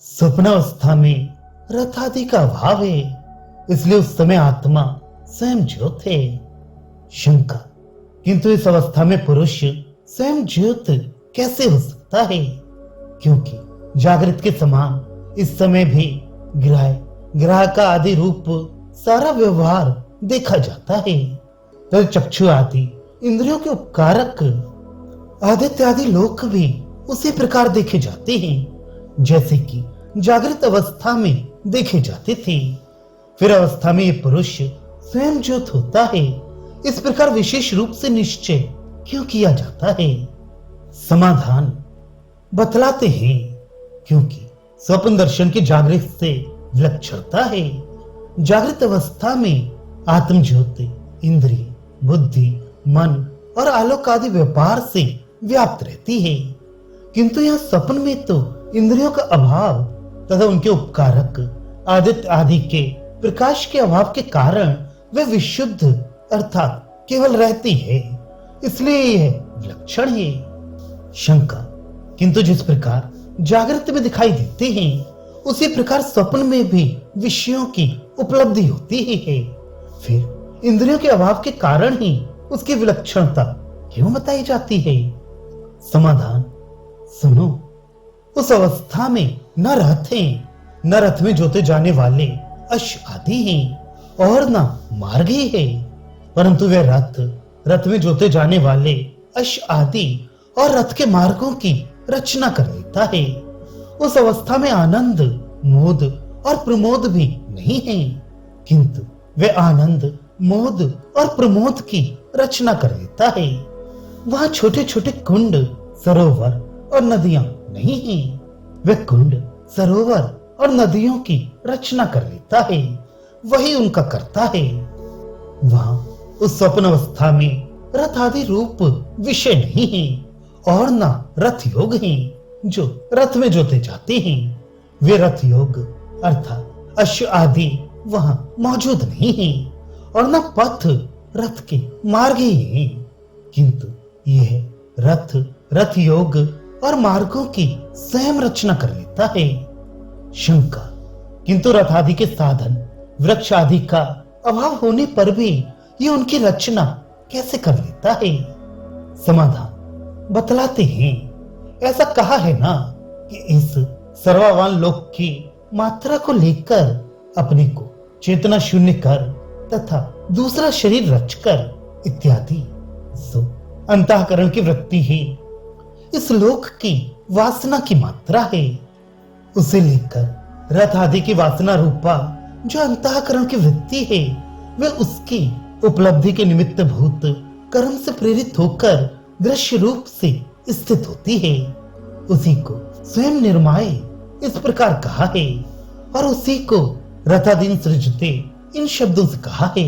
स्वप्नावस्था में रथ आदि का अभाव है, इसलिए उस समय आत्मा स्वयं ज्योत है। शंका, किंतु इस अवस्था में पुरुष स्वयं ज्योत कैसे हो सकता है? क्योंकि जागृत के समान इस समय भी ग्रह का आदि रूप सारा व्यवहार देखा जाता है। तो चक्षु आदि इंद्रियों के उपकारक आदित्य आदि लोक भी उसी प्रकार देखे जाते हैं जैसे कि जागृत अवस्था में देखे जाते थे। फिर अवस्था में ये पुरुष स्वयं ज्योत होता है, इस प्रकार विशेष रूप से निश्चय क्यों किया जाता है? समाधान बतलाते हैं, क्योंकि स्वप्न दर्शन की जागृत से विलक्षणता है। जागृत अवस्था में आत्म ज्योति इंद्रिय, बुद्धि, मन और आलोक आदि व्यापार से व्याप्त रहती है, किंतु यह स्वप्न में तो इंद्रियों का अभाव तथा उनके उपकारक आदित्य आदि के प्रकाश के अभाव के कारण वे विशुद्ध अर्थात केवल रहती है, इसलिए यह विलक्षण है। शंका, किंतु जिस प्रकार जागृत में दिखाई देते हैं उसी प्रकार स्वप्न में भी विषयों की उपलब्धि होती है, फिर इंद्रियों के अभाव के कारण ही उसकी विलक्षणता क्यों बताई जाती है? समाधान सुनो, उस अवस्था में न रथ हैं, न रथ में जोते जाने वाले अश्व आदि हैं और न मार्ग ही है, परंतु वे रथ में जोते जाने वाले अश्व आदि और रथ के मार्गों की रचना कर लेता है। उस अवस्था में आनंद, मोद और प्रमोद भी नहीं है, किंतु वे आनंद, मोद और प्रमोद की रचना कर लेता है। वहां छोटे छोटे कुंड, सरोवर और नदियां नहीं हैं, वे कुंड, सरोवर और नदियों की रचना कर लेता है, वही उनका करता है। वहां उस स्वप्न अवस्था में रथ आदि रूप विषय नहीं है और न रथ योग हैं जो रथ में जोते जाते हैं। वे रथ योग अर्थात अश्व आदि वहां मौजूद नहीं है और न पथ रथ के मार्ग ही हैं, किंतु यह रथ योग और मार्गों की स्वयं रचना कर लेता है। शंका, किंतु रथ आदि के साधन वृक्ष आदि का अभाव होने पर भी ये उनकी रचना कैसे कर लेता है? समाधान बतलाते हैं, ऐसा कहा है ना कि इस सर्ववान लोक की मात्रा को लेकर अपने को चेतना शून्य कर तथा दूसरा शरीर रचकर इत्यादि। सो अंतःकरण की वृत्ति ही इस लोक की वासना की मात्रा है। उसे लेकर रथ आदि की वासना रूपा जो अंतःकरण की वृत्ति है, वे उसकी उपलब्धि के निमित्त भूत कर्म से प्रेरित होकर दृश्य रूप से स्थित होती है। उसी को स्वयं निर्माय इस प्रकार कहा है और उसी को रथाधीन सृजते इन शब्दों से कहा है।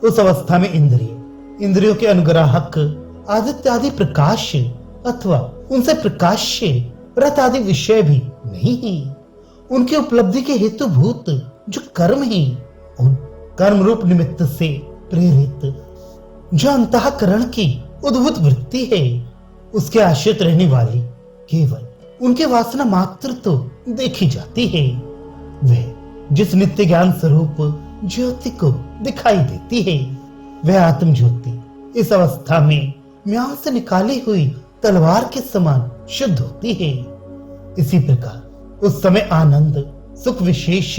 उस अवस्था में इंद्रियों के अनुग्राहक आदित्य आदि प्रकाश अथवा उनसे प्रकाश्य रथ आदि विषय भी नहीं है। उनकी उपलब्धि के हेतु भूत जो कर्म है, उन कर्म रूप निमित्त से प्रेरित जो अंतःकरण की उद्भूत वृत्ति है, उसके आश्रित रहने वाली केवल उनके वासना मात्र तो देखी जाती है। वह जिस नित्य ज्ञान स्वरूप ज्योति को दिखाई देती है, वह आत्म ज्योति इस अवस्था में म्याह से निकाली हुई तलवार के समान शुद्ध होती है। इसी प्रकार उस समय आनंद, सुख विशेष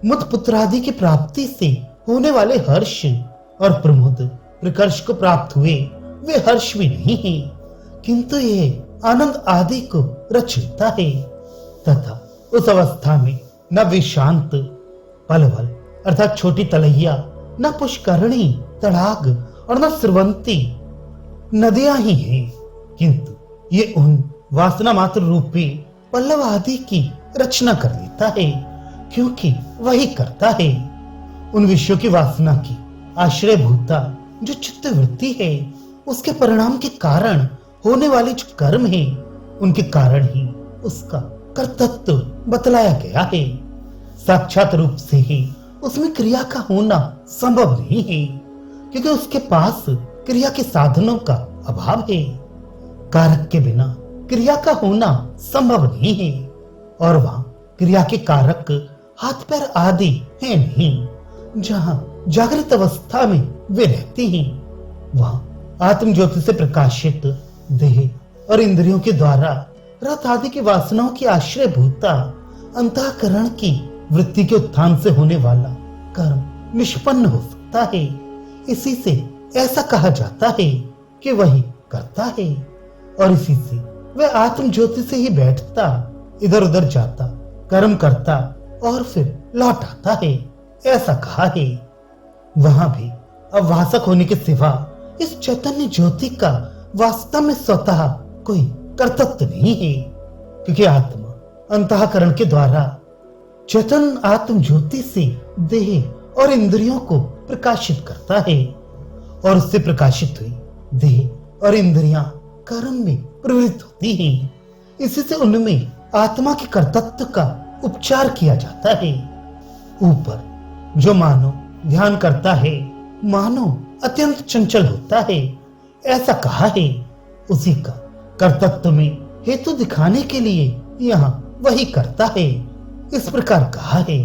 मुद पुत्र आदि की प्राप्ति से होने वाले हर्ष और प्रमोद प्रकर्ष को प्राप्त हुए वे हर्ष भी नहीं है, किंतु ये आनंद आदि को रच लेता है तथा उस अवस्था में न विशांत पलवल अर्थात छोटी तलैया, न पुष्करणी तड़ाग और न स्रवंती नदियां ही हैं, किंतु ये उन वासना मात्र रूपी पल्लव आदि की रचना कर लेता है, क्योंकि वही करता है। उन विषयों की वासना की आश्रय भूता जो चित्त वृत्ति है, उसके परिणाम के कारण होने वाले जो कर्म है, उनके कारण ही उसका कर्तृत्व बतलाया गया है। साक्षात रूप से ही उसमें क्रिया का होना संभव नहीं है, क्योंकि उसके पास क्रिया के साधनों का अभाव है। कारक के बिना क्रिया का होना संभव नहीं है और वहां क्रिया के कारक हाथ पैर आदि है नहीं। जहां जागृत अवस्था में वे रहती हैं, वहां आत्म ज्योति से प्रकाशित देह और इंद्रियों के द्वारा रथ आदि की वासनाओं की आश्रय भूता अंतःकरण की वृत्ति के उत्थान से होने वाला कर्म निष्पन्न हो सकता है। इसी से ऐसा कहा जाता है कि वही करता है, और इसी से वह आत्म ज्योति से ही बैठता, इधर उधर जाता, कर्म करता और फिर लौट आता है, ऐसा कहा है। वहां भी अवभाषक होने के सिवा इस चैतन्य ज्योति का वास्तव में स्वतः कोई कर्तव्य नहीं है, क्योंकि आत्मा अंतःकरण के द्वारा चेतन आत्म ज्योति से देह और इंद्रियों को प्रकाशित करता है, और उससे प्रकाशित हुई देह और इंद्रियां कर्म में प्रवृत्त होती हैं। इसी से उनमें आत्मा के कर्तव्य का उपचार किया जाता है। ऊपर जो मानो ध्यान करता है, मानो अत्यंत चंचल होता है, ऐसा कहा है। उसी का कर्तव्य में हेतु दिखाने के लिए यहाँ वही करता है, इस प्रकार कहा है।